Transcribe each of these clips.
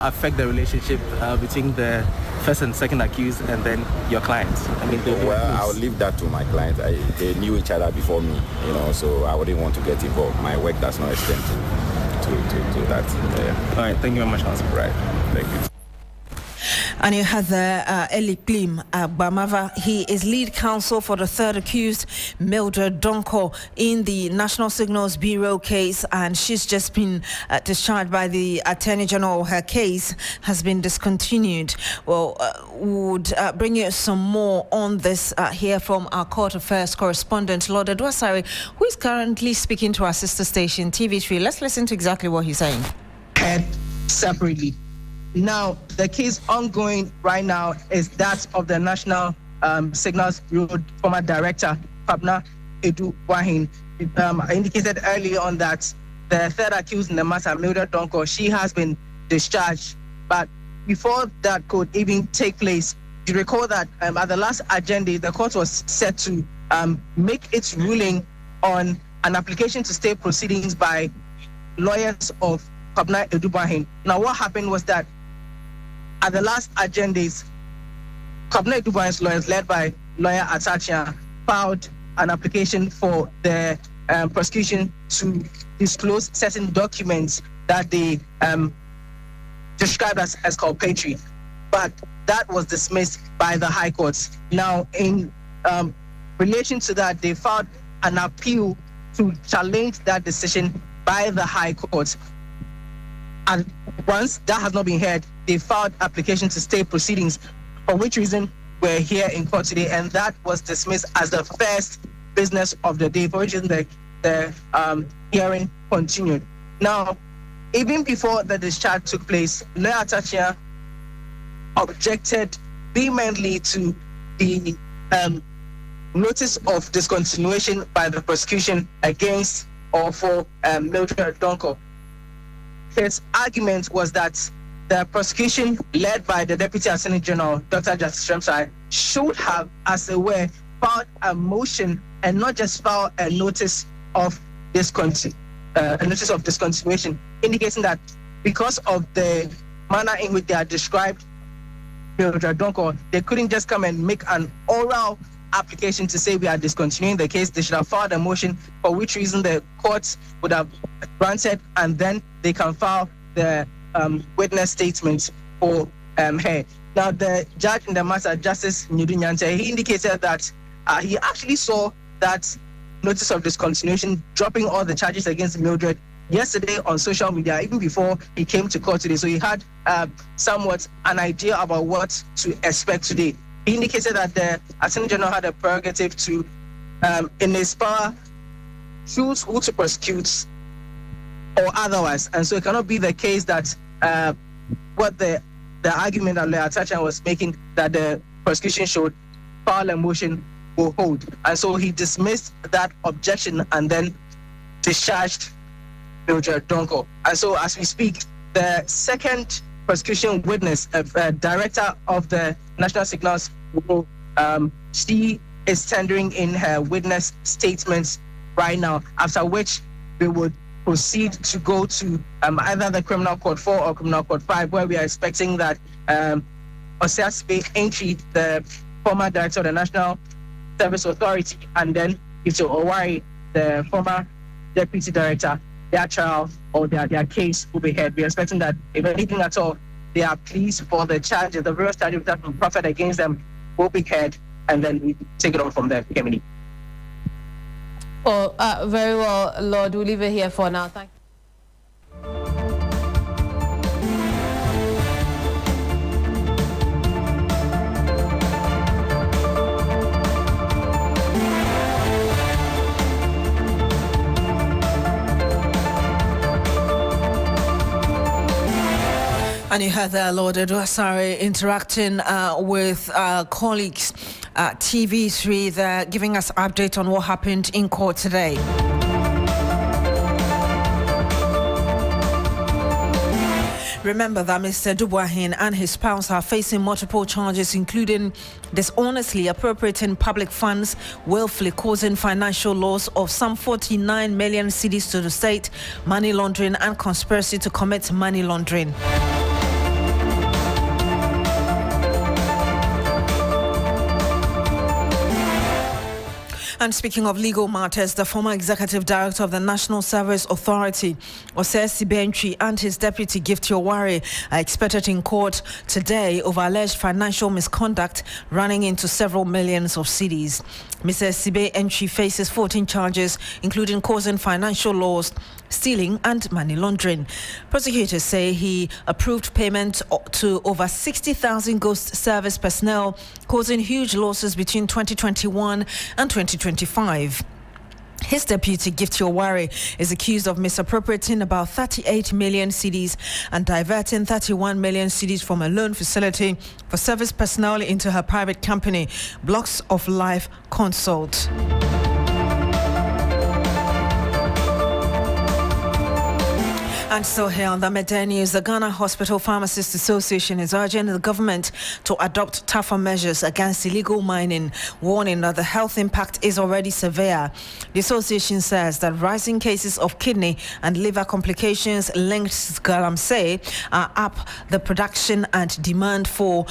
affect the relationship between the first and second accused and then your clients? I mean, I'll leave that to my clients. They knew each other before me, so I wouldn't want to get involved. My work does not extend to that. Yeah. All right, thank you very much, Council. Right, thank you. And you have Eli Klim Bamava. He is lead counsel for the third accused, Mildred Donko, in the National Signals Bureau case, and she's just been discharged by the Attorney General. Her case has been discontinued. Well, would bring you some more on this here from our court affairs correspondent, Lord Adwasari, who is currently speaking to our sister station, TV3. Let's listen to exactly what he's saying. Head separately. Now, the case ongoing right now is that of the National Signals Bureau former director, Kwabena Adu Wahin. I indicated earlier on that the third accused in the matter, Mildred Donko, she has been discharged. But before that could even take place, you recall that at the last agenda, the court was set to make its ruling on an application to stay proceedings by lawyers of Kwabena Adu Wahin. Now, what happened was that at the last agendas, Kwabena Adu Wahin's lawyers, led by lawyer Atachia, filed an application for the prosecution to disclose certain documents that they described as exculpatory. But that was dismissed by the High Court. Now, in relation to that, they filed an appeal to challenge that decision by the High Court. And once that has not been heard, they filed application to stay proceedings, for which reason we're here in court today, and that was dismissed as the first business of the day, for which reason the hearing continued. Now, even before the discharge took place, Lawyer Atachia objected vehemently to the notice of discontinuation by the prosecution against or for Mildred Donko. His argument was that the prosecution, led by the Deputy Attorney General, Dr. Justice Shremsai, should have, as they were, filed a motion and not just filed a notice of discontinuation, indicating that because of the manner in which they are described Mildred Donko, they couldn't just come and make an oral application to say we are discontinuing the case. They should have filed a motion, for which reason the court would have granted, and then they can file the witness statement for her. Now, the judge in the matter, Justice Nyidu Nyante, he indicated that he actually saw that notice of discontinuation, dropping all the charges against Mildred yesterday on social media, even before he came to court today. So he had somewhat an idea about what to expect today. He indicated that the Attorney General had a prerogative to, in his power, choose who to prosecute or otherwise. And so it cannot be the case that what the argument that Lawyer Atachia was making, that the prosecution should file a motion, will hold. And so he dismissed that objection and then discharged Mildred Donko. And so as we speak, the second prosecution witness, director of the National Signals Bureau, she is tendering in her witness statements right now, after which we would proceed to go to either the Criminal Court 4 or Criminal Court 5, where we are expecting that Osiaspe Entry, the former director of the National Service Authority, and then Ito Owari, the former deputy director, their trial or their case will be heard. We're expecting that, if anything at all, they are pleased for the charges, the various charges that were proffered against them will be heard, and then we take it on from there. Kemini. Oh, very well, Lord. We'll leave it here for now. Thank you. And you heard Lord Adwasari interacting with colleagues at TV3. They're giving us update on what happened in court today. Remember that Mr. Adu Wahin and his spouse are facing multiple charges, including dishonestly appropriating public funds, willfully causing financial loss of some 49 million cedis to the state, money laundering, and conspiracy to commit money laundering. And speaking of legal matters, the former executive director of the National Service Authority, Osei Bentry, and his deputy Gift Yoware are expected in court today over alleged financial misconduct running into several millions of cedis. Mr. Sibe Entry faces 14 charges, including causing financial loss, stealing and money laundering. Prosecutors say he approved payment to over 60,000 ghost service personnel, causing huge losses between 2021 and 2025. His deputy, Gift Yoware, is accused of misappropriating about 38 million cedis and diverting 31 million cedis from a loan facility for service personnel into her private company, Blocks of Life Consult. And so here on the Midday News, the Ghana Hospital Pharmacists Association is urging the government to adopt tougher measures against illegal mining, warning that the health impact is already severe. The association says that rising cases of kidney and liver complications linked to galamsey are up the production and demand for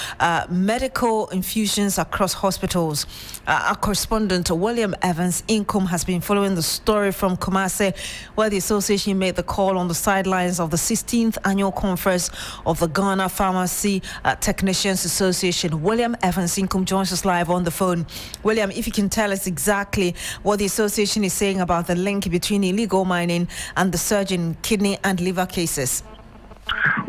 medical infusions across hospitals. Our correspondent William Evans Income has been following the story from Kumasi, where the association made the call on the sidelines of the 16th annual conference of the Ghana Pharmacy Technicians Association. William Evans Income joins us live on the phone. William, if you can tell us exactly what the association is saying about the link between illegal mining and the surge in kidney and liver cases.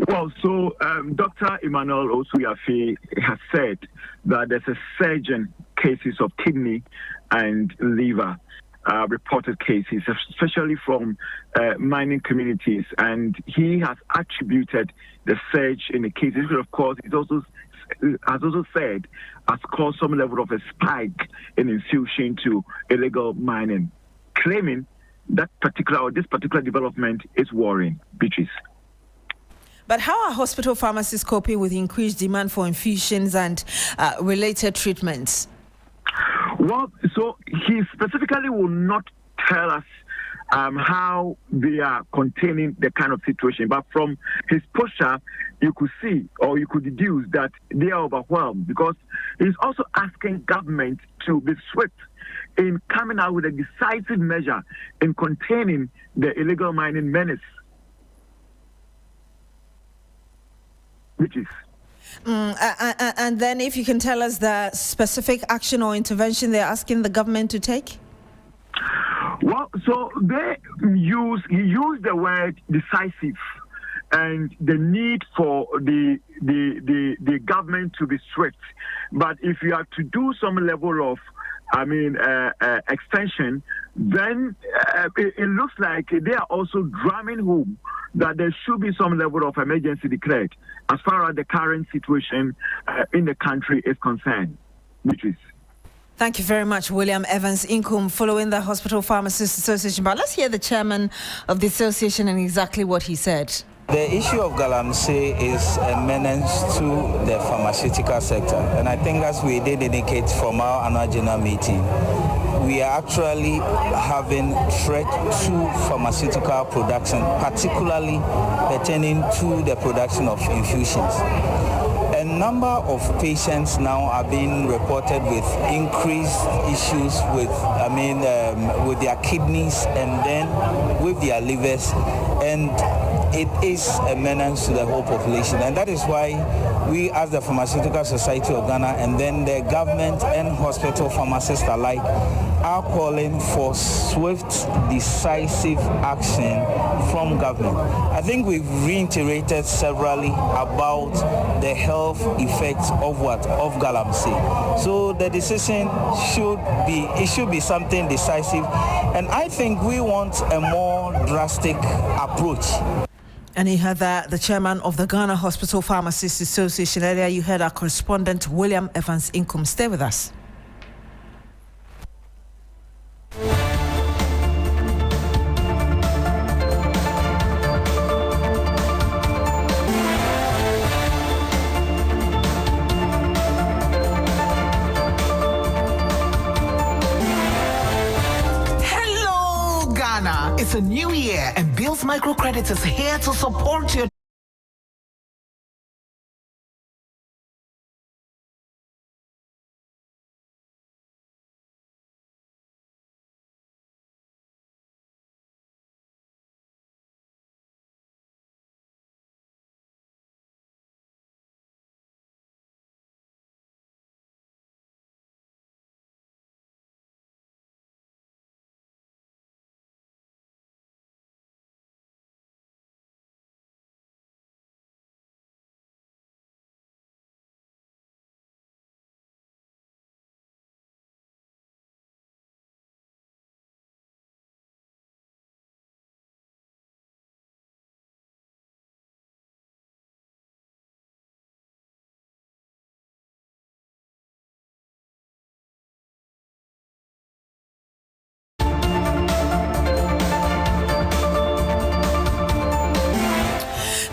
Well, so Dr. Emmanuel Osuyafe has said that there's a surge in cases of kidney and liver reported cases, especially from mining communities, and he has attributed the surge in the cases, which of course it also has also said has caused some level of a spike in infusion to illegal mining, claiming that this particular development is worrying. Beatrice. But how are hospital pharmacists coping with increased demand for infusions and related treatments? Well, so he specifically will not tell us how they are containing the kind of situation. But from his posture, you could see or you could deduce that they are overwhelmed, because he's also asking government to be swift in coming out with a decisive measure in containing the illegal mining menace, which is. And then if you can tell us the specific action or intervention they're asking the government to take? Well, so he used the word decisive and the need for the government to be strict. But if you are to do some level of extension, then it looks like they are also drumming home that there should be some level of emergency declared as far as the current situation in the country is concerned. Beatrice. Thank you very much, William Evans Income, following the Hospital Pharmacists Association. But let's hear the chairman of the association and exactly what he said. The issue of galamsey is a menace to the pharmaceutical sector, and I think as we did indicate from our annual general meeting, we are actually having threat to pharmaceutical production, particularly pertaining to the production of infusions. A number of patients now are being reported with increased issues with their kidneys and then with their livers, and it is a menace to the whole population. And that is why we, as the Pharmaceutical Society of Ghana, and then the government and hospital pharmacists alike, are calling for swift, decisive action from government. I think we've reiterated severally about the health effects of galamsey. So the decision should be something decisive, and I think we want a more drastic approach. And you heard that the chairman of the Ghana Hospital Pharmacists Association. Earlier you heard our correspondent William Evans Income. Stay with us. It's a new year, and Bills Microcredit is here to support your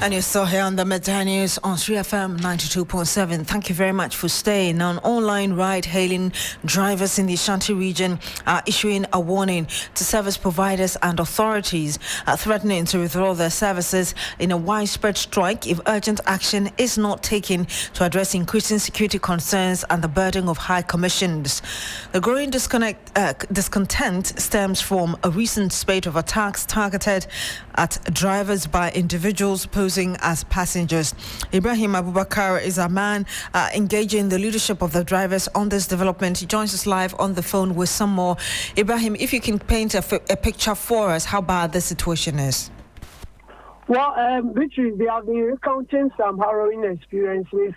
And you're still here on the Midday News on 3FM 92.7. Thank you very much for staying. Now, online ride-hailing drivers in the Ashanti region are issuing a warning to service providers and authorities, threatening to withdraw their services in a widespread strike if urgent action is not taken to address increasing security concerns and the burden of high commissions. The growing discontent stems from a recent spate of attacks targeted at drivers by individuals posing as passengers. Ibrahim Abubakar is a man engaging the leadership of the drivers on this development. He joins us live on the phone with some more. Ibrahim, if you can paint a picture for us how bad the situation is. Well, Beatrice, they have been recounting some harrowing experiences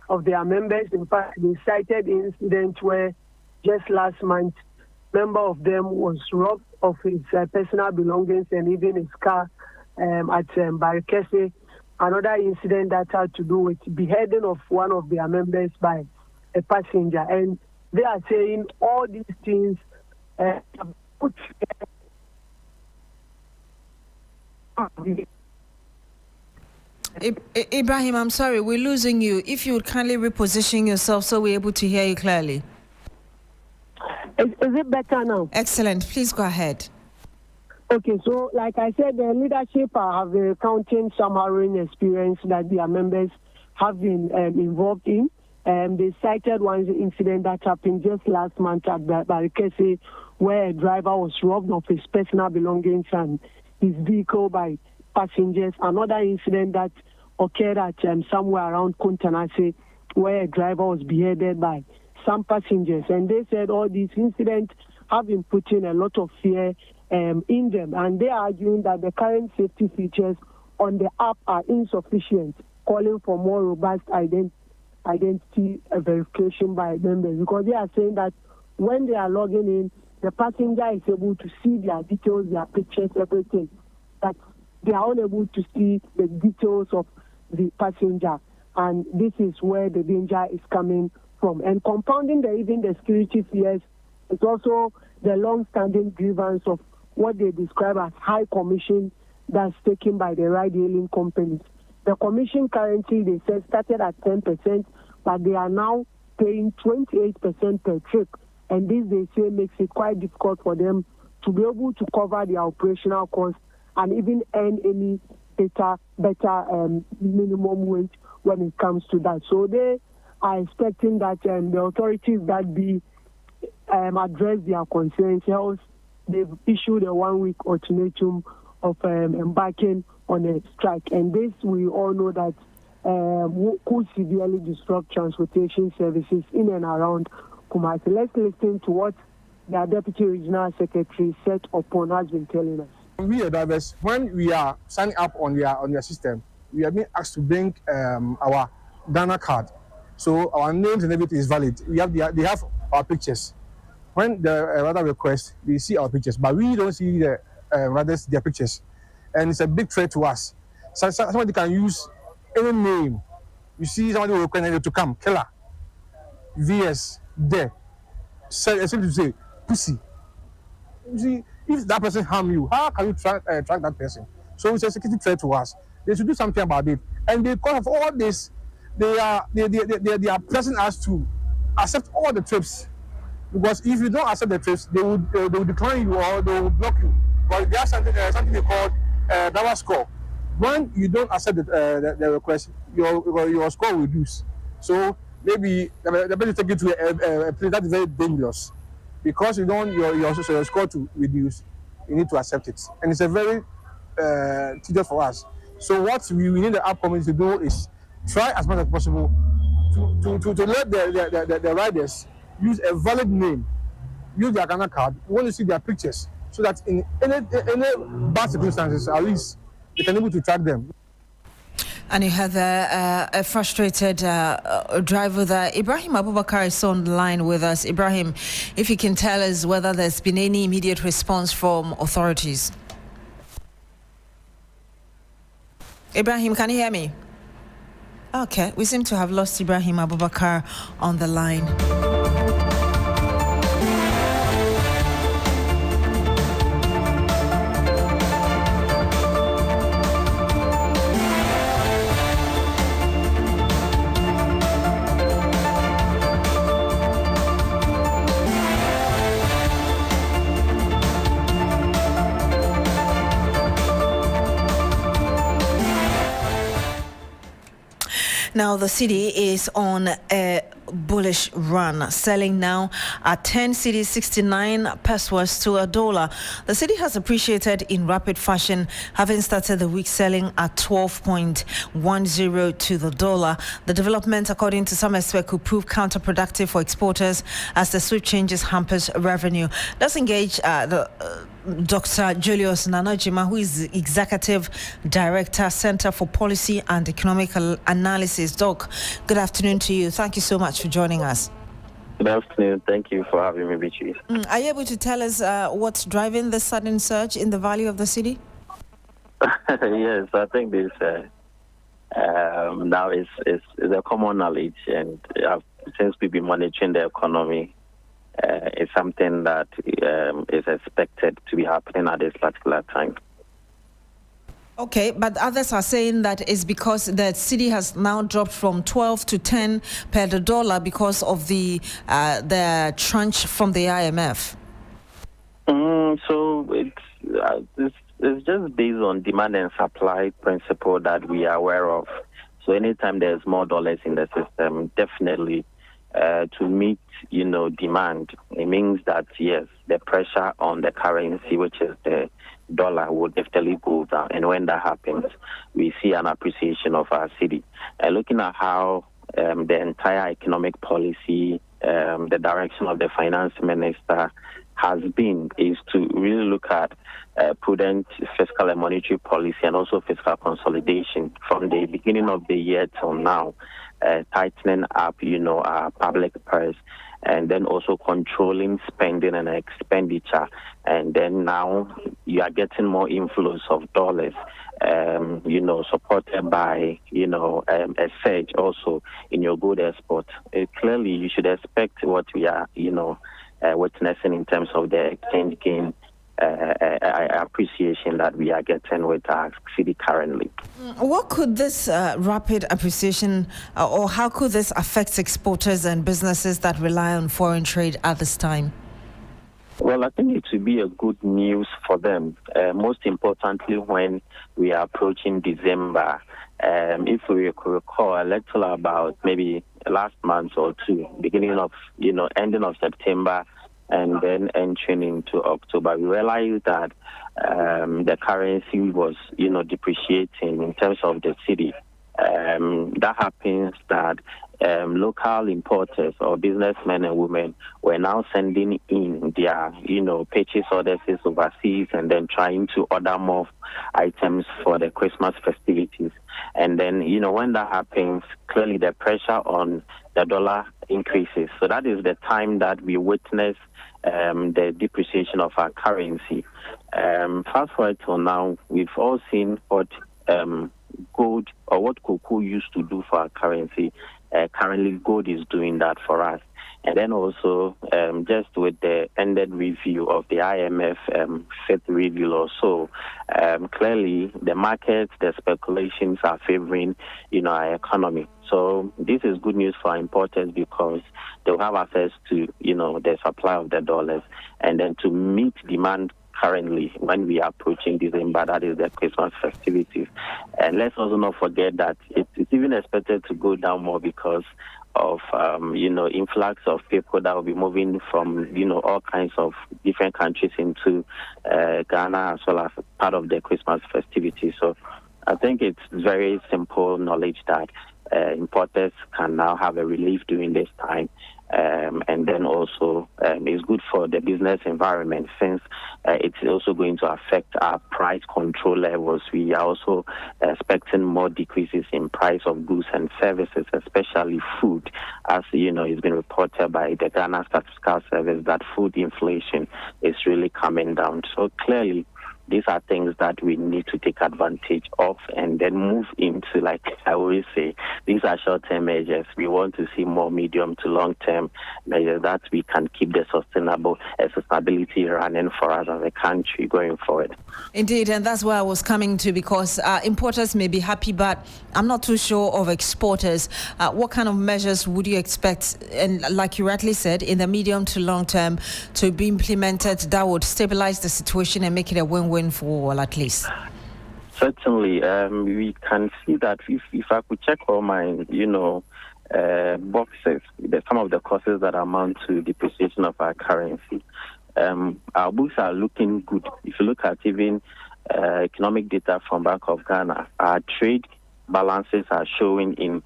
of their members. In fact, they cited incidents where just last month, a member of them was robbed of his personal belongings and even his car at Barikese. Another incident that had to do with beheading of one of their members by a passenger. And they are saying all these things put Ibrahim, I'm sorry, we're losing you. If you would kindly reposition yourself so we're able to hear you clearly. Is it better now? Excellent. Please go ahead. Okay, so like I said, the leadership have been recounting some harrowing experience that their members have been involved in. They cited one incident that happened just last month at Barikese, where a driver was robbed of his personal belongings and his vehicle by passengers. Another incident that occurred at somewhere around Kuntanase, where a driver was beheaded by some passengers. And they said all these incidents have been putting a lot of fear in them. And they are arguing that the current safety features on the app are insufficient, calling for more robust identity verification by members. Because they are saying that when they are logging in, the passenger is able to see their details, their pictures, everything. But they are unable to see the details of the passenger. And this is where the danger is coming from. And compounding even the security fears is also the long-standing grievance of what they describe as high commission that's taken by the ride-hailing companies. The commission currently, they said, started at 10%, but they are now paying 28% per trip. And this, they say, makes it quite difficult for them to be able to cover their operational costs and even earn any better minimum wage when it comes to that. So they are expecting that the authorities that be address their concerns. Else, they've issued a 1-week ultimatum of embarking on a strike. And this, we all know that could severely disrupt transportation services in and around Kumasi. Let's listen to what the Deputy Regional Secretary Set Upon has been telling us. We are drivers, when we are signing up on their system, we are being asked to bring our Ghana card. So our names and everything is valid. They have our pictures. When the rider requests, they see our pictures, but we don't see the riders their pictures, and it's a big threat to us. So somebody can use any name. You see somebody will request to come, killer, VS, there, essentially to say pussy. You see, if that person harm you, how can you track that person? So it's a security threat to us. They should do something about it. And because of all this, they are pressing us to accept all the trips. Because if you don't accept the trips, they will decline you or they will block you. But there's something they call driver score. When you don't accept the request, your score will reduce. So maybe the better take you to a place that is very dangerous. Because you don't your score to reduce, you need to accept it. And it's a very tedious for us. So what we need the app community to do is try as much as possible to let the riders use a valid name, use their Ghana card. We want to see their pictures so that in any bad circumstances, at least they can be able to track them. And you had a frustrated driver there. Ibrahim Abubakar is on the line with us. Ibrahim, if you can tell us whether there's been any immediate response from authorities. Ibrahim, can you hear me? Okay, we seem to have lost Ibrahim Abubakar on the line. Now, the city is on a bullish run, selling now at 10 cedis 69 pesos to $1. The city has appreciated in rapid fashion, having started the week selling at 12.10 to the dollar. The development, according to some experts, could prove counterproductive for exporters as the swift changes hampers revenue. Let's engage Dr. Julius Nanojima, who is the Executive Director, Center for Policy and Economic Analysis. Doc, good afternoon to you. Thank you so much for joining us. Good afternoon. Thank you for having me, Beatrice. Are you able to tell us what's driving the sudden surge in the value of the city? Yes, I think this now is a common knowledge, and since we've been monitoring the economy, it's something that is expected to be happening at this particular time. Okay, but others are saying that it's because the city has now dropped from 12 to 10 per the dollar because of the tranche from the IMF. So it's just based on demand and supply principle that we are aware of. So anytime there's more dollars in the system, definitely to meet, demand, it means that, yes, the pressure on the currency, which is the dollar, will definitely go down. And when that happens, we see an appreciation of our city. Looking at how the entire economic policy, the direction of the finance minister has been, is to really look at prudent fiscal and monetary policy and also fiscal consolidation from the beginning of the year till now, tightening up, our public purse, and then also controlling spending and expenditure. And then now you are getting more inflows of dollars, supported by, a surge also in your good export. Clearly, you should expect what we are, witnessing in terms of the exchange gain appreciation that we are getting with our city currently. What could this rapid appreciation or how could this affect exporters and businesses that rely on foreign trade at this time? Well, I think it would be a good news for them, most importantly when we are approaching December. If we recall a little about maybe last month or two, beginning of, ending of September, and then entering into October, we realized that the currency was, depreciating in terms of the city. That happens that local importers or businessmen and women were now sending in their, purchase orders overseas and then trying to order more items for the Christmas festivities. And then, when that happens, clearly the pressure on the dollar increases. So that is the time that we witness the depreciation of our currency. Fast forward till now, we've all seen what gold or what cocoa used to do for our currency. Currently, gold is doing that for us. And then also, just with the ended review of the IMF fifth review or so, clearly the markets, the speculations are favoring, our economy. So this is good news for our importers because they'll have access to, the supply of the dollars. And then to meet demand currently when we are approaching December, that is the Christmas festivities. And let's also not forget that it's even expected to go down more because of, influx of people that will be moving from, all kinds of different countries into Ghana as well as part of the Christmas festivities. So I think it's very simple knowledge that importers can now have a relief during this time. And then also it's good for the business environment since it's also going to affect our price control levels. We are also expecting more decreases in price of goods and services, especially food. As it's been reported by the Ghana Statistical Service that food inflation is really coming down. So clearly, these are things that we need to take advantage of and then move into, like I always say, these are short-term measures. We want to see more medium to long-term measures that we can keep the sustainability running for us as a country going forward. Indeed, and that's where I was coming to because importers may be happy, but I'm not too sure of exporters. What kind of measures would you expect, and like you rightly said, in the medium to long term to be implemented that would stabilize the situation and make it a win-win for all at least? Certainly, we can see that if I could check all my, boxes, some of the causes that amount to depreciation of our currency, our books are looking good. If you look at even economic data from Bank of Ghana, our trade balances are showing in,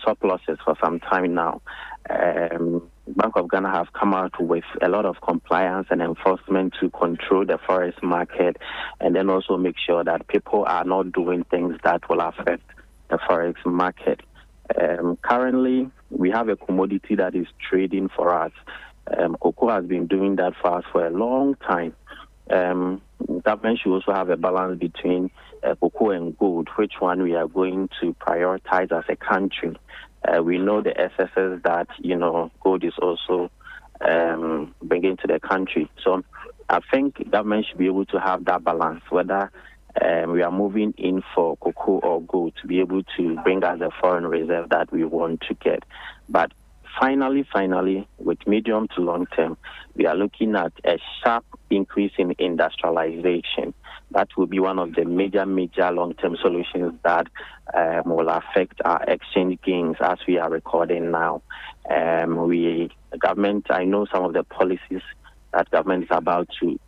surpluses for some time now. Bank of Ghana have come out with a lot of compliance and enforcement to control the forex market, and then also make sure that people are not doing things that will affect the forex market. Currently, we have a commodity that is trading for us. Cocoa has been doing that for us for a long time. Government should also have a balance between cocoa and gold, which one we are going to prioritize as a country. We know the excesses that, gold is also bringing to the country. So I think government should be able to have that balance, whether we are moving in for cocoa or gold, to be able to bring us the foreign reserve that we want to get. But finally, with medium to long term, we are looking at a sharp increase in industrialization. That will be one of the major long-term solutions that will affect our exchange gains as we are recording now. Government, I know some of the policies that government is about to,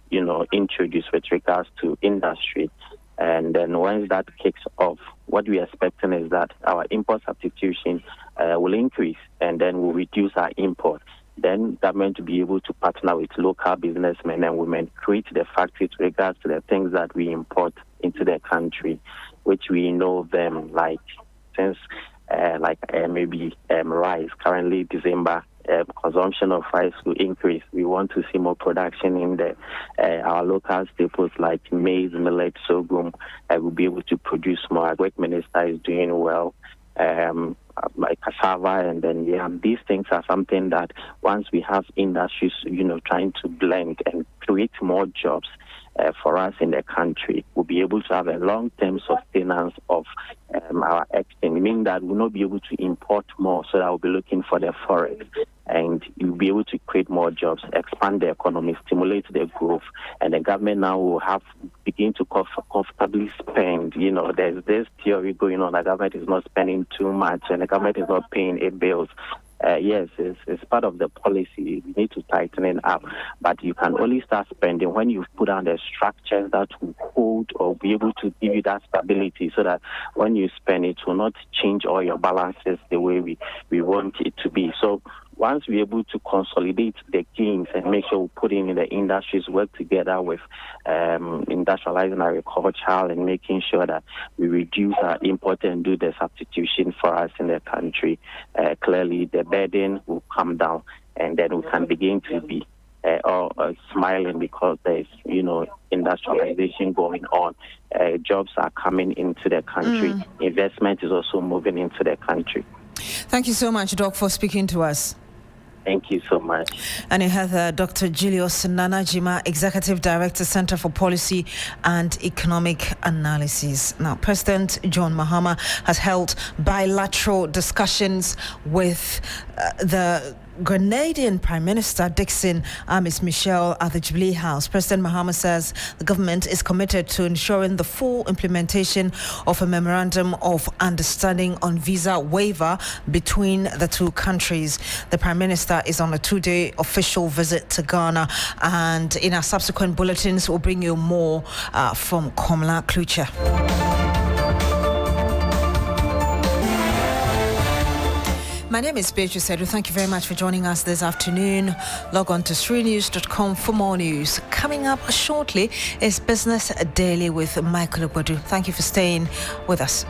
introduce with regards to industry. And then once that kicks off, what we are expecting is that our import substitution will increase, and then we'll reduce our import. Then government to be able to partner with local businessmen and women, create the factories with regards to the things that we import into the country, which we know them like since maybe rice. Currently, December, consumption of rice will increase. We want to see more production in our local staples like maize, millet, sorghum. We'll be able to produce more. Our work minister is doing well. Like cassava, and then these things are something that once we have industries, trying to blend and create more jobs for us in the country, we'll be able to have a long-term sustenance of our exchange, meaning that we'll not be able to import more, so that we'll be looking for the forex, and you'll be able to create more jobs, expand the economy, stimulate the growth, and the government now will begin to comfortably spend. There's this theory going on, the government is not spending too much and the government is not paying its bills. Yes, it's part of the policy. We need to tighten it up. But you can only start spending when you put on the structures that will hold or be able to give you that stability, so that when you spend, it will not change all your balances the way we want it to be. So once we're able to consolidate the gains and make sure we put in the industries, work together with industrializing agriculture and making sure that we reduce our import and do the substitution for us in the country, clearly the burden will come down, and then we can begin to be all smiling because there's, industrialization going on. Jobs are coming into the country. Investment is also moving into the country. Thank you so much, Doc, for speaking to us. Thank you so much. And you have Dr. Julius Nanajima, Executive Director, Center for Policy and Economic Analysis. Now, President John Mahama has held bilateral discussions with the Grenadian Prime Minister Dixon Amis Michel at the Jubilee House. President Mahama says the government is committed to ensuring the full implementation of a memorandum of understanding on visa waiver between the two countries. The Prime Minister is on a 2-day official visit to Ghana, and in our subsequent bulletins we'll bring you more from Komla Klucher. My name is Beatrice Adu. Thank you very much for joining us this afternoon. Log on to srinews.com for more news. Coming up shortly is Business Daily with Michael Adu. Thank you for staying with us.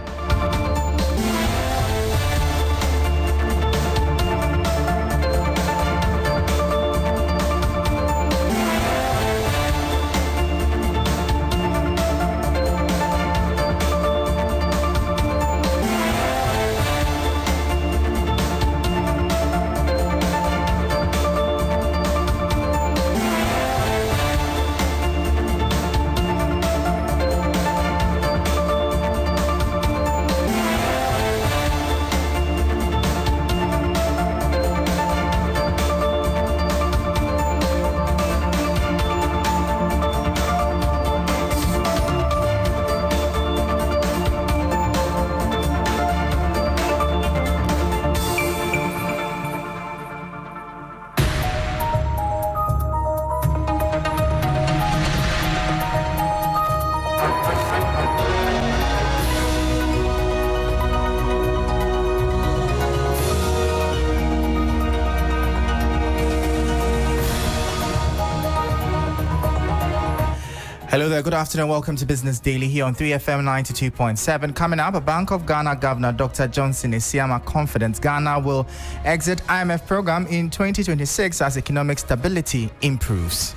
Hello there, good afternoon. Welcome to Business Daily here on 3FM 92.7. Coming up, a Bank of Ghana Governor Dr. Johnson Isiama confident Ghana will exit IMF program in 2026 as economic stability improves.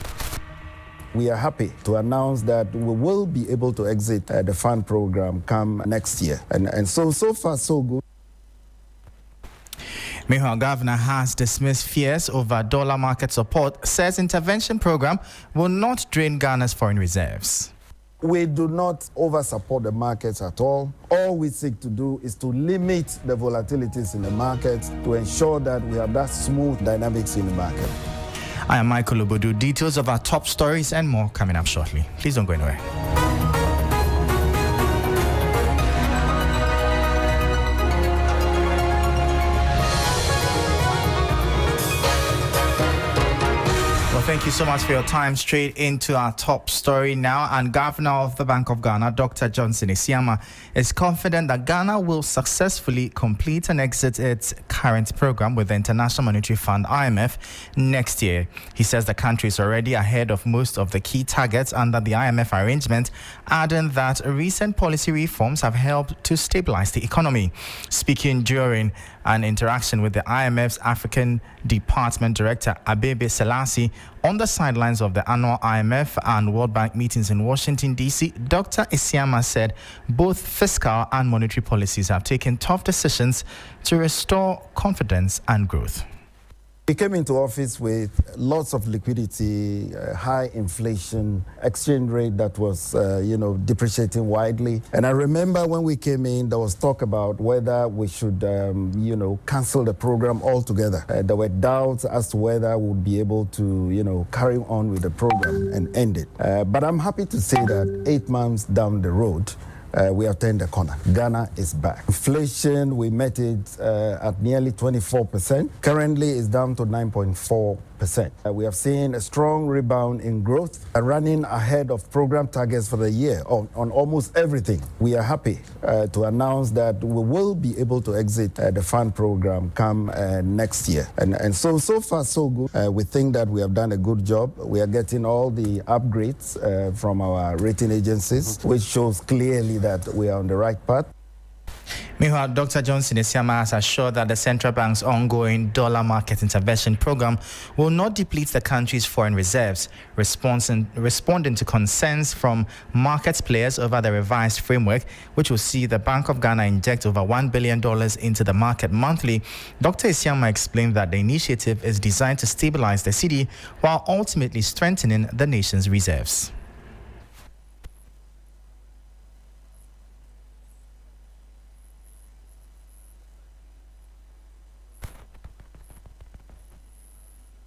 We are happy to announce that we will be able to exit the fund program come next year. And so far, so good. Meanwhile, Governor has dismissed fears over dollar market support, says intervention program will not drain Ghana's foreign reserves. We do not over-support the markets at all. All we seek to do is to limit the volatilities in the markets to ensure that we have that smooth dynamics in the market. I am Michael Obodu. Details of our top stories and more coming up shortly. Please don't go anywhere. Thank you so much for your time. Straight into our top story now. And Governor of the Bank of Ghana, Dr. Johnson Isiama, is confident that Ghana will successfully complete and exit its current program with the International Monetary Fund, IMF, next year. He says the country is already ahead of most of the key targets under the IMF arrangement, adding that recent policy reforms have helped to stabilize the economy. Speaking during an interaction with the IMF's African Department Director, Abebe Selassie, on the sidelines of the annual IMF and World Bank meetings in Washington, D.C., Dr. Isiama said both fiscal and monetary policies have taken tough decisions to restore confidence and growth. We came into office with lots of liquidity, high inflation, exchange rate that was, depreciating widely. And I remember when we came in, there was talk about whether we should, cancel the program altogether. There were doubts as to whether we would be able to, carry on with the program and end it. But I'm happy to say that 8 months down the road, we have turned the corner. Ghana is back. Inflation, we met it at nearly 24%. Currently, it's down to 9.4%. We have seen a strong rebound in growth, running ahead of program targets for the year on almost everything. We are happy to announce that we will be able to exit the fund program come next year. And so far, so good. We think that we have done a good job. We are getting all the upgrades from our rating agencies, which shows clearly that we are on the right path. Meanwhile, Dr. Johnson Isiama has assured that the central bank's ongoing dollar market intervention program will not deplete the country's foreign reserves, responding to concerns from market players over the revised framework, which will see the Bank of Ghana inject over $1 billion into the market monthly. Dr. Isiama explained that the initiative is designed to stabilize the cedi while ultimately strengthening the nation's reserves.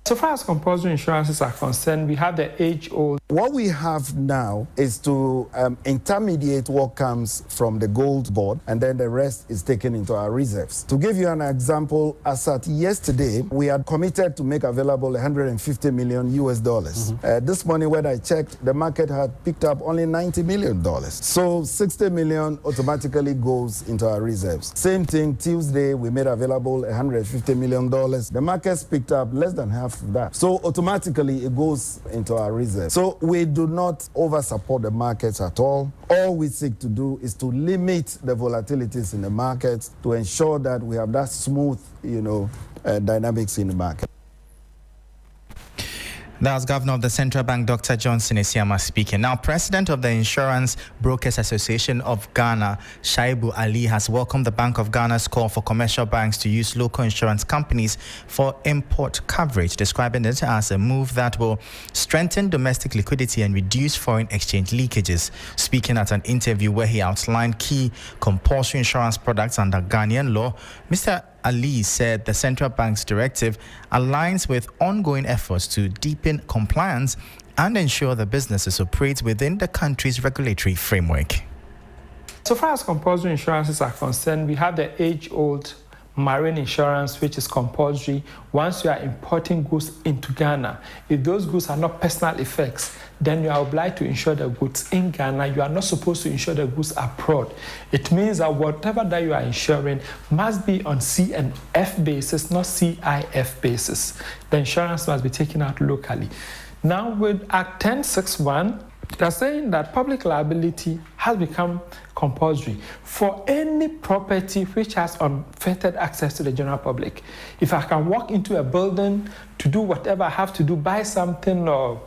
So far as compulsory insurances are concerned, we have the age-old. What we have now is to intermediate what comes from the gold board, and then the rest is taken into our reserves. To give you an example, as at yesterday, we had committed to make available $150 million US. This morning, when I checked, the market had picked up only $90 million. So $60 million automatically goes into our reserves. Same thing, Tuesday, we made available $150 million. The market's picked up less than half of that. So automatically it goes into our reserves. So we do not over-support the markets at all. All we seek to do is to limit the volatilities in the markets to ensure that we have that smooth, dynamics in the market. That was Governor of the Central Bank, Dr. Johnson Isiama, speaking. Now, President of the Insurance Brokers Association of Ghana, Shaibu Ali, has welcomed the Bank of Ghana's call for commercial banks to use local insurance companies for import coverage, describing it as a move that will strengthen domestic liquidity and reduce foreign exchange leakages. Speaking at an interview where he outlined key compulsory insurance products under Ghanaian law, Mr. Ali said the central bank's directive aligns with ongoing efforts to deepen compliance and ensure the businesses operate within the country's regulatory framework. So far as compulsory insurances are concerned, we have the age-old marine insurance, which is compulsory once you are importing goods into Ghana. If those goods are not personal effects, then you are obliged to insure the goods in Ghana. You are not supposed to insure the goods abroad. It means that whatever that you are insuring must be on C&F basis, not CIF basis. The insurance must be taken out locally. Now with Act 1061, They're saying that public liability has become compulsory for any property which has unfettered access to the general public. If I can walk into a building to do whatever I have to do, buy something or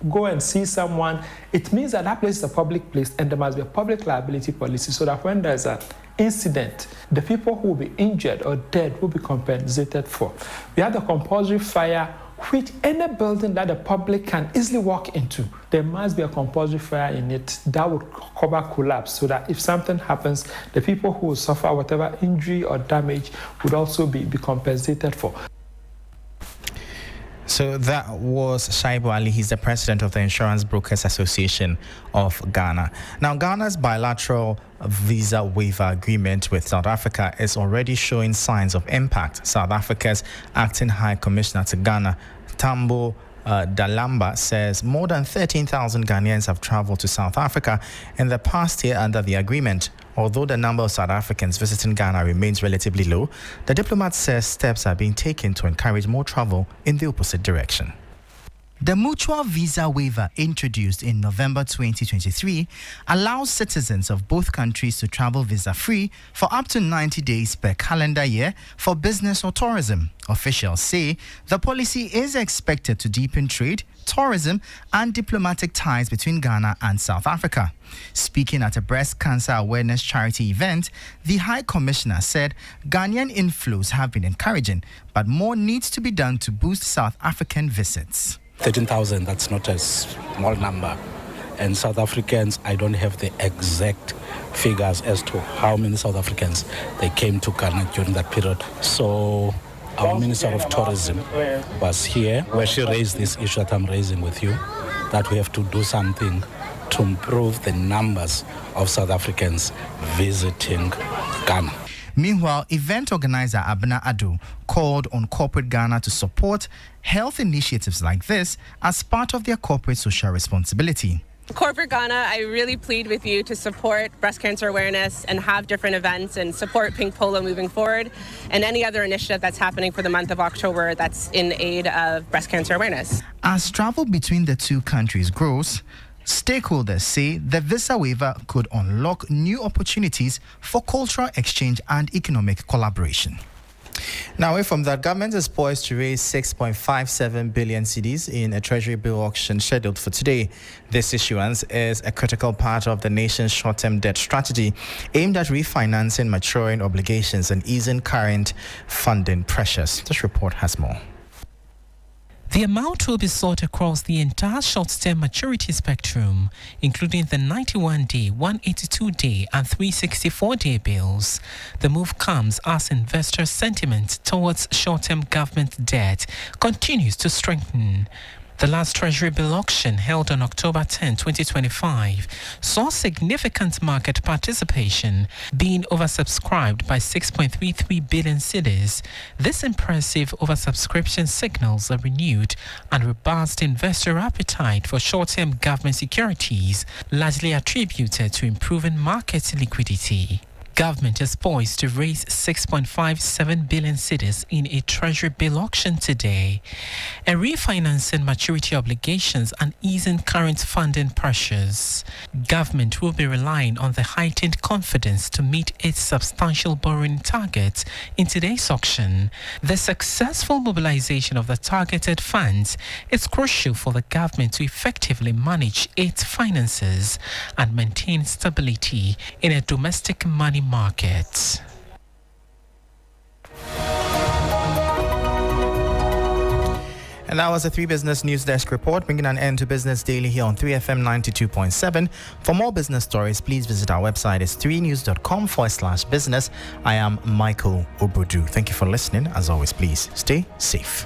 go and see someone, it means that that place is a public place and there must be a public liability policy so that when there's an incident, the people who will be injured or dead will be compensated for. We have the compulsory fire, which any building that the public can easily walk into, there must be a compulsory fire in it that would cover collapse so that if something happens, the people who will suffer whatever injury or damage would also be compensated for. So that was Shaibu Ali. He's the president of the Insurance Brokers Association of Ghana. Now, Ghana's bilateral visa waiver agreement with South Africa is already showing signs of impact. South Africa's acting High Commissioner to Ghana, Tambo Dalamba, says more than 13,000 Ghanaians have traveled to South Africa in the past year under the agreement. Although the number of South Africans visiting Ghana remains relatively low, the diplomat says steps are being taken to encourage more travel in the opposite direction. The mutual visa waiver introduced in November 2023 allows citizens of both countries to travel visa-free for up to 90 days per calendar year for business or tourism. Officials say the policy is expected to deepen trade, tourism, and diplomatic ties between Ghana and South Africa. Speaking at a breast cancer awareness charity event, the High Commissioner said Ghanaian inflows have been encouraging, but more needs to be done to boost South African visits. 13,000, that's not a small number. And South Africans, I don't have the exact figures as to how many South Africans they came to Ghana during that period. So our Minister of Tourism was here where she raised this issue that I'm raising with you, that we have to do something to improve the numbers of South Africans visiting Ghana. Meanwhile, event organizer Beatrice Adu called on corporate Ghana to support health initiatives like this as part of their corporate social responsibility. Corporate Ghana, I really plead with you to support breast cancer awareness and have different events and support Pink Polo moving forward and any other initiative that's happening for the month of October that's in aid of breast cancer awareness. As travel between the two countries grows, stakeholders say the visa waiver could unlock new opportunities for cultural exchange and economic collaboration. Now, away from that, government is poised to raise 6.57 billion cedis in a treasury bill auction scheduled for today. This issuance is a critical part of the nation's short-term debt strategy aimed at refinancing maturing obligations and easing current funding pressures. This report has more. The amount will be sought across the entire short-term maturity spectrum, including the 91-day, 182-day and 364-day bills. The move comes as investor sentiment towards short-term government debt continues to strengthen. The last Treasury bill auction, held on October 10, 2025, saw significant market participation, being oversubscribed by 6.33 billion cedis. This impressive oversubscription signals a renewed and robust investor appetite for short-term government securities, largely attributed to improving market liquidity. Government is poised to raise 6.57 billion cedis in a Treasury bill auction today, and refinancing maturity obligations and easing current funding pressures. Government will be relying on the heightened confidence to meet its substantial borrowing target in today's auction. The successful mobilization of the targeted funds is crucial for the government to effectively manage its finances and maintain stability in a domestic money market. And that was a 3 Business News Desk report, bringing an end to Business Daily here on 3FM 92.7. For more business stories, please visit our website. It's 3news.com/business. I am Michael Obudu. Thank you for listening. As always, please stay safe.